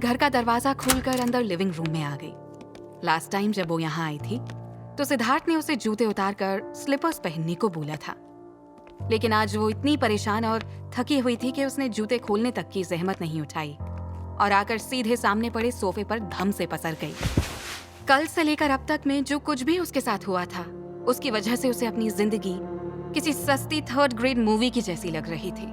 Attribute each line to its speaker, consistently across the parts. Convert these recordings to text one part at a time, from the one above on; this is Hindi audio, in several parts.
Speaker 1: घर का दरवाजा खोलकर अंदर लिविंग रूम में आ गई। लास्ट टाइम जब वो यहाँ आई थी तो सिद्धार्थ ने उसे जूते उतारकर स्लीपर्स पहनने को बोला था, लेकिन आज वो इतनी परेशान और थकी हुई थी कि उसने जूते खोलने तक की जहमत नहीं उठाई और आकर सीधे सामने पड़े सोफे पर धम से पसर गई। कल से लेकर अब तक में जो कुछ भी उसके साथ हुआ था, उसकी वजह से उसे अपनी जिंदगी किसी सस्ती 3rd ग्रेड मूवी की जैसी लग रही थी।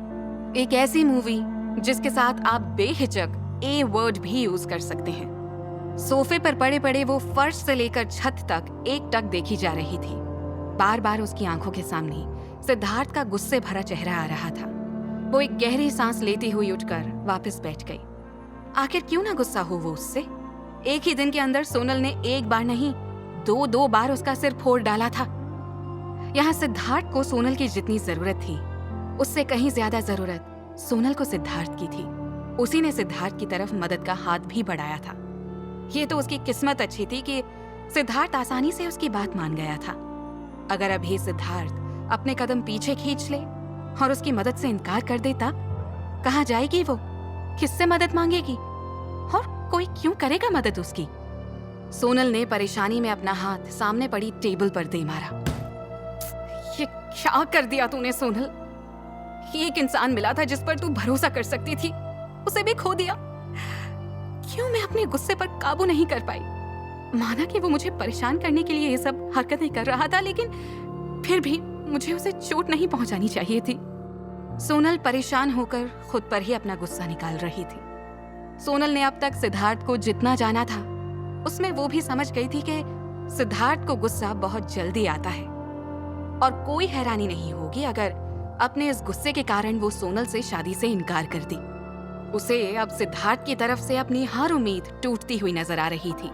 Speaker 1: एक ऐसी मूवी जिसके साथ आप बेहिचक ए वर्ड भी यूज कर सकते हैं। सोफे पर पड़े पड़े वो फर्श से लेकर छत तक एकटक देखी जा रही थी। बार बार उसकी आंखों के सामने सिद्धार्थ का गुस्से भरा चेहरा आ रहा था। वो एक गहरी सांस लेती हुई उठकर वापस बैठ गई। आखिर क्यों ना गुस्सा हो वो उससे? एक ही दिन के अंदर सोनल ने एक बार नहीं 2 बार उसका सिर फोड़ डाला था। यहाँ सिद्धार्थ को सोनल की जितनी जरूरत थी, उससे कहीं ज्यादा जरूरत सोनल को सिद्धार्थ की थी। उसी ने सिद्धार्थ की तरफ मदद का हाथ भी बढ़ाया था। ये तो उसकी किस्मत अच्छी थी कि सिद्धार्थ आसानी से उसकी बात मान गया था। अगर अभी सिद्धार्थ अपने कदम पीछे खींच ले और उसकी मदद से इनकार कर देता, कहाँ जाएगी वो? किससे मदद मांगेगी? और कोई क्यों करेगा मदद उसकी? सोनल ने परेशानी में अपना हाथ सामने पड़ी टेबल पर दे मारा। ये क्या कर दिया तूने सोनल? एक इंसान मिला था जिस पर तू भरोसा कर सकती थी, उसे भी खो दिया। क्यों मैं अपने गुस्से पर काबू नहीं कर पाई? माना कि वो मुझे परेशान करने के लिए ये सब हरकतें कर रहा था, लेकिन फिर भी मुझे उसे चोट नहीं पहुंचानी चाहिए थी। सोनल परेशान होकर खुद पर ही अपना गुस्सा निकाल रही थी। सोनल ने अब तक सिद्धार्थ को जितना जाना था, उसमें वो भी समझ गई थी कि सिद्धार्थ को गुस्सा बहुत जल्दी आता है और कोई हैरानी नहीं होगी अगर अपने इस गुस्से के कारण वो सोनल से शादी से इनकार कर दी। उसे अब सिद्धार्थ की तरफ से अपनी हर उम्मीद टूटती हुई नजर आ रही थी।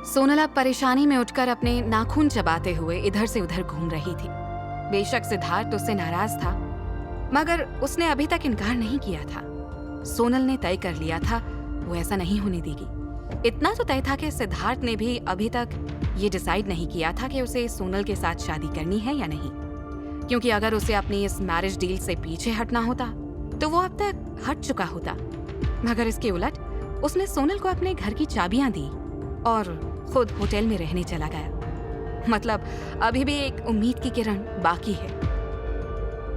Speaker 1: सोनल अब परेशानी में उठकर अपने नाखून चबाते हुए इधर से उधर घूम रही थी। बेशक सिद्धार्थ उससे नाराज था, मगर उसने अभी तक इनकार नहीं किया था। सोनल ने तय कर लिया था वो ऐसा नहीं होने देगी। इतना तो तय था कि सिद्धार्थ ने भी अभी तक ये डिसाइड नहीं किया था कि उसे सोनल के साथ शादी करनी है या नहीं, क्योंकि अगर उसे अपनी इस मैरिज डील से पीछे हटना होता तो वो अब तक हट चुका होता। मगर इसके उलट उसने सोनल को अपने घर की चाबियां दी और खुद होटल में रहने चला गया। मतलब अभी भी एक उम्मीद की किरण बाकी है।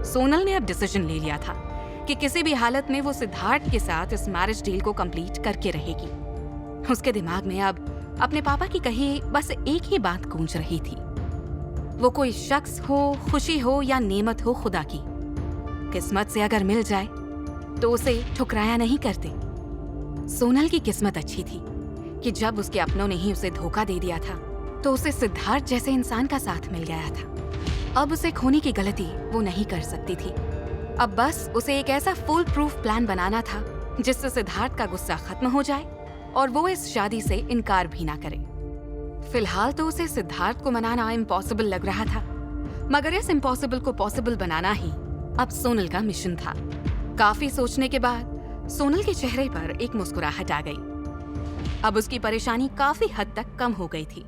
Speaker 1: सोनल ने अब डिसीजन ले लिया था कि किसी भी हालत में वो सिद्धार्थ के साथ इस मैरिज डील को कंप्लीट करके रहेगी। उसके दिमाग में अब अपने पापा की कही बस एक ही बात गूंज रही थी। वो कोई शख्स हो, खुशी हो या नेमत हो खुदा की, किस्मत से अगर मिल जाए तो उसे ठुकराया नहीं करते। सोनल की किस्मत अच्छी थी कि जब उसके अपनों ने ही उसे धोखा दे दिया था तो उसे सिद्धार्थ जैसे इंसान का साथ मिल गया था। अब उसे खोने की गलती वो नहीं कर सकती थी। अब बस उसे एक ऐसा फुल प्रूफ प्लान बनाना था जिससे सिद्धार्थ का गुस्सा खत्म हो जाए और वो इस शादी से इनकार भी ना करे। फिलहाल तो उसे सिद्धार्थ को मनाना इम्पॉसिबल लग रहा था, मगर इस इम्पॉसिबल को पॉसिबल बनाना ही अब सोनल का मिशन था। काफी सोचने के बाद सोनल के चेहरे पर एक मुस्कुराहट आ गई। अब उसकी परेशानी काफी हद तक कम हो गई थी।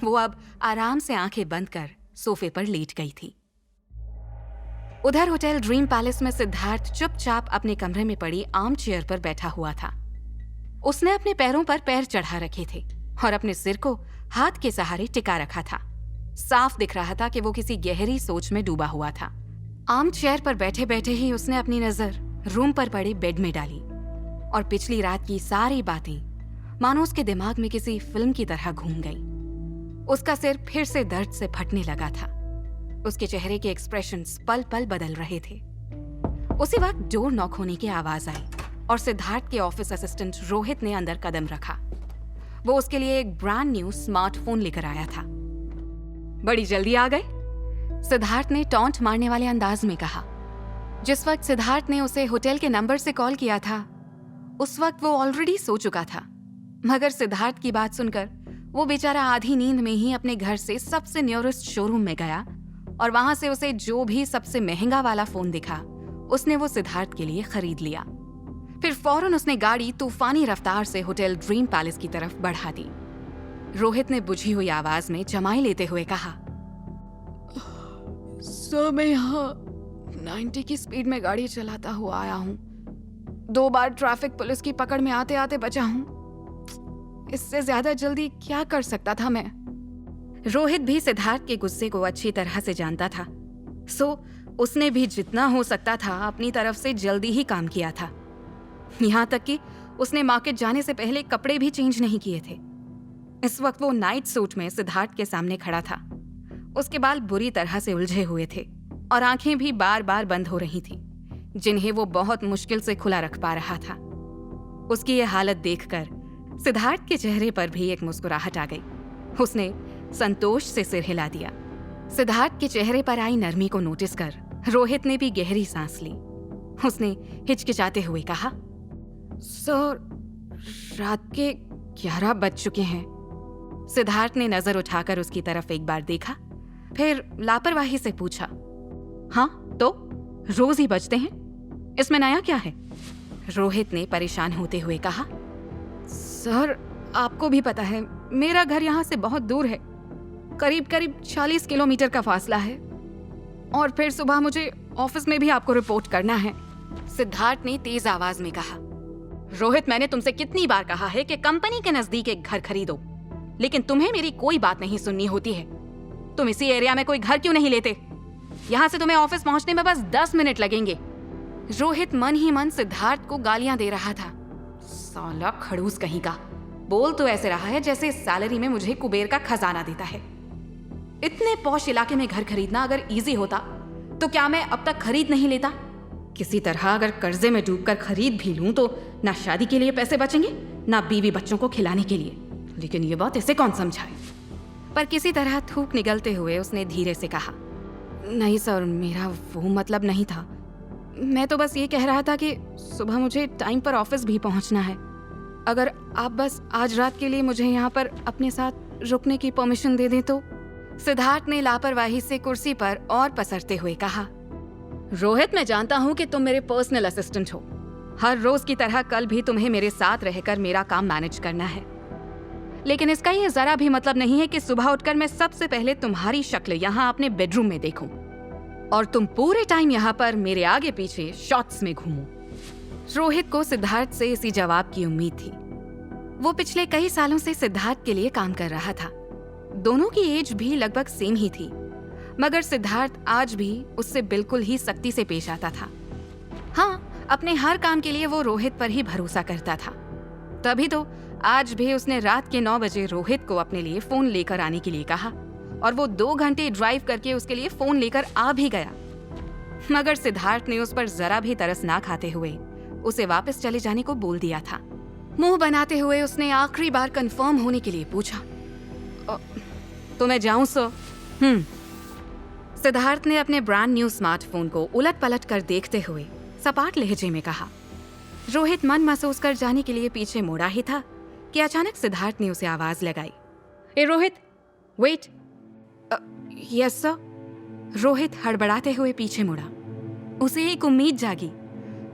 Speaker 1: वो अब आराम से आंखें बंद कर सोफे पर लेट गई थी। उधर होटल ड्रीम पैलेस में सिद्धार्थ चुपचाप अपने कमरे में पड़ी आर्म चेयर पर बैठा हुआ था। उसने अपने पैरों पर पैर चढ़ा रखे थे और अपने सिर को हाथ के सहारे टिका रखा था। साफ दिख रहा था कि वो किसी गहरी सोच में डूबा हुआ था। आर्म चेयर पर बैठे बैठे ही उसने अपनी नजर रूम पर पड़े बेड में डाली और पिछली रात की सारी बातें मानो उसके दिमाग में किसी फिल्म की तरह घूम गई। उसका सिर फिर से दर्द से फटने लगा था। उसके चेहरे के एक्सप्रेशंस पल पल बदल रहे थे। उसी वक्त डोर नॉक होने की आवाज आई और सिद्धार्थ के ऑफिस असिस्टेंट रोहित ने अंदर कदम रखा। वो उसके लिए एक ब्रांड न्यू स्मार्टफोन लेकर आया था। बड़ी जल्दी आ गए, सिद्धार्थ ने टॉन्ट मारने वाले अंदाज में कहा। जिस वक्त सिद्धार्थ ने उसे होटल के नंबर से कॉल किया था, उस वक्त वो ऑलरेडी सो चुका था। मगर सिद्धार्थ की बात सुनकर वो बेचारा आधी नींद में ही अपने घर से सबसे नियरेस्ट शोरूम में गया और वहां से उसे जो भी सबसे महंगा वाला फोन दिखा, उसने वो सिद्धार्थ के लिए खरीद लिया। फिर फौरन उसने गाड़ी तूफानी रफ्तार से होटल ड्रीम पैलेस की तरफ बढ़ा दी। रोहित ने बुझी हुई आवाज में जमाई लेते हुए कहा, सर मैं यहाँ 90 की स्पीड में गाड़ी चलाता हुआ आया हूँ। 2 बार ट्रैफिक पुलिस की पकड़ में आते आते बचा हूँ। इससे ज्यादा जल्दी क्या कर सकता था मैं? रोहित भी सिद्धार्थ के गुस्से को अच्छी तरह से जानता था, सो उसने भी जितना हो सकता था अपनी तरफ से जल्दी ही काम किया था। यहाँ तक कि उसने मार्केट जाने से पहले कपड़े भी चेंज नहीं किए थे। इस वक्त वो नाइट सूट में सिद्धार्थ के सामने खड़ा था। उसके बाल बुरी तरह से उलझे हुए थे और आंखें भी बार बार बंद हो रही थीं, जिन्हें वो बहुत मुश्किल से खुला रख पा रहा था। उसकी ये हालत देखकर सिद्धार्थ के चेहरे पर भी एक मुस्कुराहट आ गई। उसने संतोष से सिर हिला दिया। सिद्धार्थ के चेहरे पर आई नरमी को नोटिस कर रोहित ने भी गहरी सांस ली। उसने हिचकिचाते हुए कहा, सर, रात के 11 बज चुके हैं। सिद्धार्थ ने नजर उठाकर उसकी तरफ एक बार देखा, फिर लापरवाही से पूछा, हाँ तो रोज ही बजते हैं, इसमें नया क्या है? रोहित ने परेशान होते हुए कहा, सर आपको भी पता है मेरा घर यहाँ से बहुत दूर है, करीब करीब 40 किलोमीटर का फासला है, और फिर सुबह मुझे ऑफिस में भी आपको रिपोर्ट करना है। सिद्धार्थ ने तेज आवाज में कहा, रोहित, मैंने तुमसे कितनी बार कहा है कि कंपनी के नजदीक एक घर खरीदो, लेकिन तुम्हें मेरी कोई बात नहीं सुननी होती है। तुम इसी एरिया में कोई घर क्यों नहीं लेते? यहाँ से तुम्हें ऑफिस पहुंचने में बस 10 मिनट लगेंगे। रोहित मन ही मन सिद्धार्थ को गालियां दे रहा था। साला खड़ूस कहीं का, बोल तो ऐसे रहा है जैसे सैलरी में मुझे कुबेर का खजाना देता है। इतने पॉश इलाके में घर खरीदना अगर इजी होता तो क्या मैं अब तक खरीद नहीं लेता? किसी तरह अगर कर्जे में डूबकर खरीद भी लूं तो ना शादी के लिए पैसे बचेंगे, ना बीवी बच्चों को खिलाने के लिए। लेकिन ये बात इसे कौन समझाए? पर किसी तरह थूक निगलते हुए उसने धीरे से कहा, नहीं सर, मेरा वो मतलब नहीं था। मैं तो बस ये कह रहा था कि सुबह मुझे टाइम पर ऑफिस भी पहुंचना है। अगर आप बस आज रात के लिए मुझे यहाँ पर अपने साथ रुकने की परमिशन दे दें तो। सिद्धार्थ ने लापरवाही से कुर्सी पर और पसरते हुए कहा, रोहित, मैं जानता हूँ कि तुम मेरे पर्सनल असिस्टेंट हो। हर रोज की तरह कल भी तुम्हें मेरे साथ रहकर मेरा काम मैनेज करना है, लेकिन इसका ये जरा भी मतलब नहीं है कि सुबह उठकर मैं सबसे पहले तुम्हारी शक्ल यहाँ अपने बेडरूम में देखूं और तुम पूरे टाइम यहाँ पर मेरे आगे पीछे शॉर्ट्स में घूमो। रोहित को सिद्धार्थ से इसी जवाब की उम्मीद थी। वो पिछले कई सालों से सिद्धार्थ के लिए काम कर रहा था। दोनों की एज भी लगभग सेम ही थी, मगर सिद्धार्थ आज भी उससे बिल्कुल ही सख्ती से पेश आता था। हाँ, अपने हर काम के लिए वो रोहित पर ही भरोसा करता था। तभी तो आज भी उसने रात के 9 बजे रोहित को अपने लिए फोन लेकर आने के लिए कहा और वो 2 घंटे ड्राइव करके उसके लिए फोन लेकर आ भी गया। मगर सिद्धार्थ ने उस पर जरा भी तरस ना खाते हुए उसे वापस चले जाने को बोल दिया था। मुंह बनाते हुए उसने आखिरी बार कंफर्म होने के लिए पूछा, तो मैं जाऊं सर? सिद्धार्थ ने अपने ब्रांड न्यू स्मार्टफोन को उलट पलट कर देखते हुए सपाट लहजे में कहा। रोहित मन महसूस कर जाने के लिए पीछे मुड़ा ही था कि अचानक सिद्धार्थ ने उसे आवाज लगाई, ए Rohit, wait. Yes sir. Rohit हड़बड़ाते हुए पीछे मुड़ा। उसे एक उम्मीद जागी,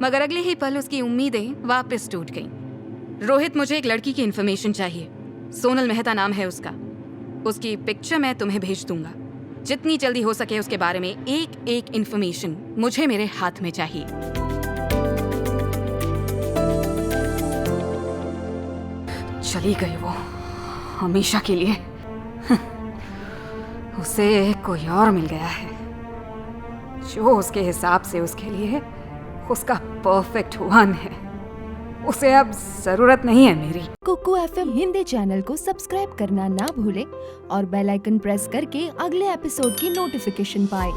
Speaker 1: मगर अगले ही पल उसकी उम्मीदें वापस टूट गईं। रोहित, मुझे एक लड़की की इन्फॉर्मेशन चाहिए। सोनल मेहता नाम है उसका। उसकी पिक्चर मैं तुम्हें भेज दूंगा। जितनी जल्दी हो सके उसके बारे में एक एक इन्फॉर्मेशन मुझे मेरे हाथ में चाहिए। चली गई वो हमेशा के लिए। उसे कोई और मिल गया है जो उसके हिसाब से उसके लिए उसका परफेक्ट वन है। उसे अब जरूरत नहीं है मेरी।
Speaker 2: कुकू FM हिंदी चैनल को सब्सक्राइब करना ना भूले और बेल आइकन प्रेस करके अगले एपिसोड की नोटिफिकेशन पाए।